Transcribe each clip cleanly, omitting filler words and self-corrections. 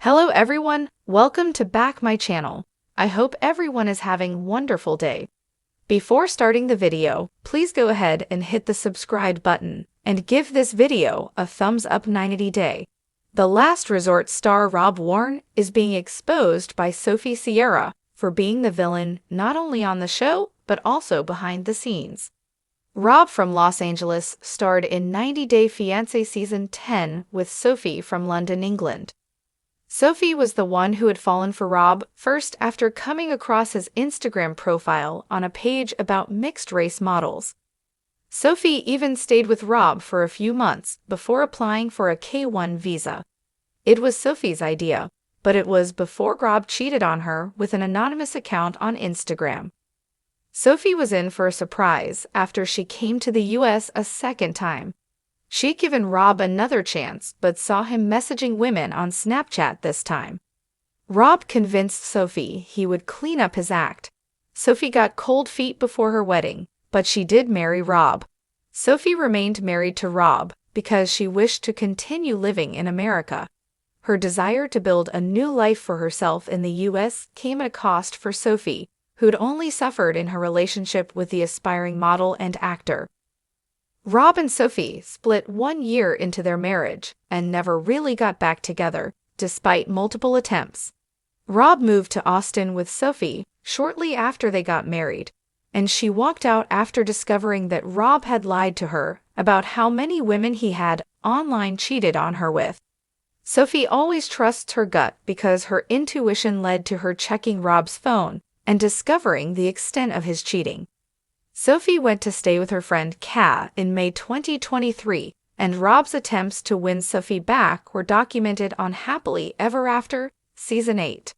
Hello everyone, welcome to back my channel. I hope everyone is having a wonderful day. Before starting the video, please go ahead and hit the subscribe button and give this video a thumbs up 90 day. The Last Resort star Warne is being exposed by Sophie for being the villain not only on the show but also behind the scenes. Rob from Los Angeles starred in 90 Day Fiancé Season 10 with Sophie from London, England. Sophie was the one who had fallen for Rob first after coming across his Instagram profile on a page about mixed-race models. Sophie even stayed with Rob for a few months before applying for a K-1 visa. It was Sophie's idea, but it was before Rob cheated on her with an anonymous account on Instagram. Sophie was in for a surprise after she came to the US a second time. She'd given Rob another chance but saw him messaging women on Snapchat this time. Rob convinced Sophie he would clean up his act. Sophie got cold feet before her wedding, but she did marry Rob. Sophie remained married to Rob because she wished to continue living in America. Her desire to build a new life for herself in the US came at a cost for Sophie, who'd only suffered in her relationship with the aspiring model and actor. Rob and Sophie split 1 year into their marriage and never really got back together, despite multiple attempts. Rob moved to Austin with Sophie shortly after they got married, and she walked out after discovering that Rob had lied to her about how many women he had online cheated on her with. Sophie always trusts her gut because her intuition led to her checking Rob's phone and discovering the extent of his cheating. Sophie went to stay with her friend Kat in May 2023, and Rob's attempts to win Sophie back were documented on Happily Ever After, Season 8.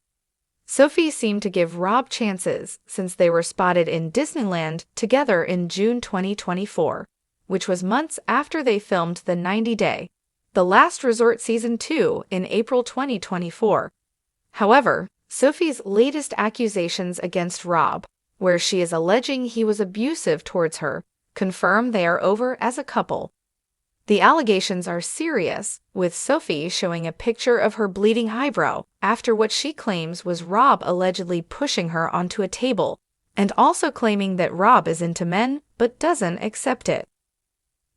Sophie seemed to give Rob chances since they were spotted in Disneyland together in June 2024, which was months after they filmed the 90 Day, The Last Resort Season 2 in April 2024. However, Sophie's latest accusations against Rob, where she is alleging he was abusive towards her, confirm they are over as a couple. The allegations are serious, with Sophie showing a picture of her bleeding eyebrow after what she claims was Rob allegedly pushing her onto a table, and also claiming that Rob is into men but doesn't accept it.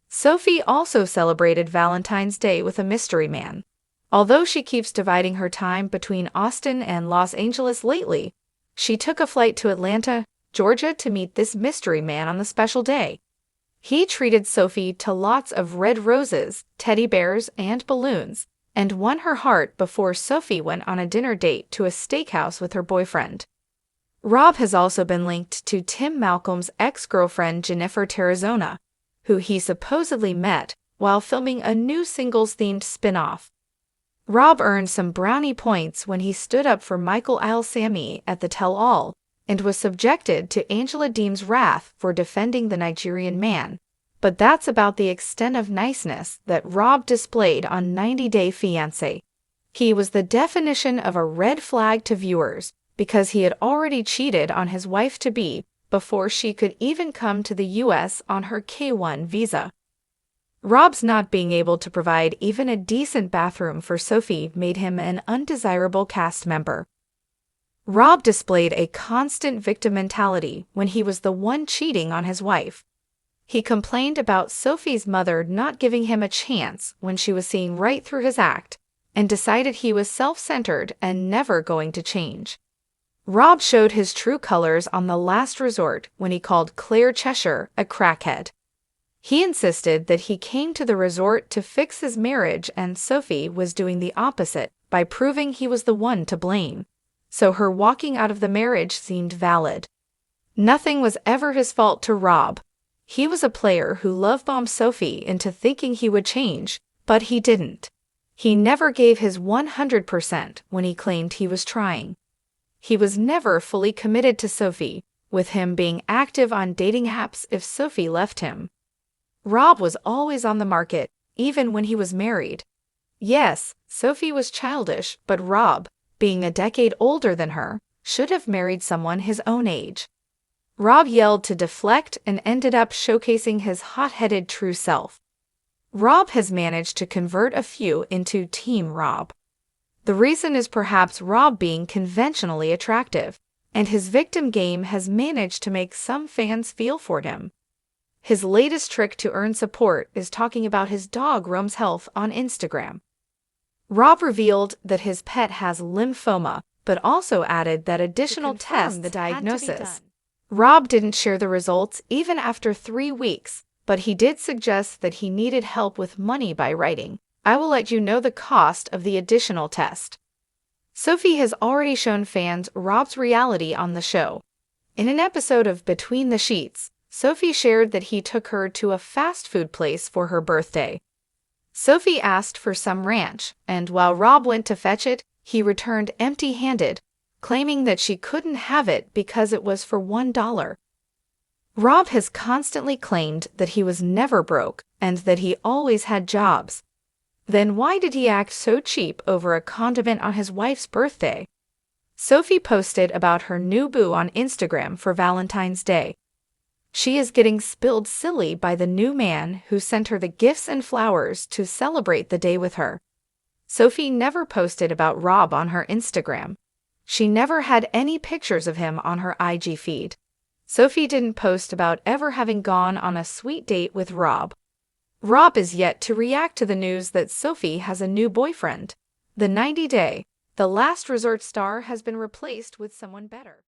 Sophie also celebrated Valentine's Day with a mystery man. Although she keeps dividing her time between Austin and Los Angeles lately, she took a flight to Atlanta, Georgia to meet this mystery man on the special day. He treated Sophie to lots of red roses, teddy bears, and balloons, and won her heart before Sophie went on a dinner date to a steakhouse with her boyfriend. Rob has also been linked to Tim Malcolm's ex-girlfriend Jennifer Terrazona, who he supposedly met while filming a new singles-themed spin-off. Rob earned some brownie points when he stood up for Michael Al-Sami at the tell-all and was subjected to Angela Deem's wrath for defending the Nigerian man, but that's about the extent of niceness that Rob displayed on 90 Day Fiancé. He was the definition of a red flag to viewers because he had already cheated on his wife-to-be before she could even come to the US on her K-1 visa. Rob's not being able to provide even a decent bathroom for Sophie made him an undesirable cast member. Rob displayed a constant victim mentality when he was the one cheating on his wife. He complained about Sophie's mother not giving him a chance when she was seeing right through his act, and decided he was self-centered and never going to change. Rob showed his true colors on The Last Resort when he called Claire Cheshire a crackhead. He insisted that he came to the resort to fix his marriage and Sophie was doing the opposite by proving he was the one to blame, so her walking out of the marriage seemed valid. Nothing was ever his fault to Rob. He was a player who love-bombed Sophie into thinking he would change, but he didn't. He never gave his 100% when he claimed he was trying. He was never fully committed to Sophie, with him being active on dating apps if Sophie left him. Rob was always on the market, even when he was married. Yes, Sophie was childish, but Rob, being a decade older than her, should have married someone his own age. Rob yelled to deflect and ended up showcasing his hot-headed true self. Rob has managed to convert a few into Team Rob. The reason is perhaps Rob being conventionally attractive, and his victim game has managed to make some fans feel for him. His latest trick to earn support is talking about his dog Rome's health on Instagram. Rob revealed that his pet has lymphoma, but also added that additional tests the diagnosis. Rob didn't share the results even after 3 weeks, but he did suggest that he needed help with money by writing, "I will let you know the cost of the additional test." Sophie has already shown fans Rob's reality on the show. In an episode of Between the Sheets, Sophie shared that he took her to a fast food place for her birthday. Sophie asked for some ranch, and while Rob went to fetch it, he returned empty-handed, claiming that she couldn't have it because it was for $1. Rob has constantly claimed that he was never broke and that he always had jobs. Then why did he act so cheap over a condiment on his wife's birthday? Sophie posted about her new boo on Instagram for Valentine's Day. She is getting spilled silly by the new man who sent her the gifts and flowers to celebrate the day with her. Sophie never posted about Rob on her Instagram. She never had any pictures of him on her IG feed. Sophie didn't post about ever having gone on a sweet date with Rob. Rob is yet to react to the news that Sophie has a new boyfriend. The 90-day, the last resort star has been replaced with someone better.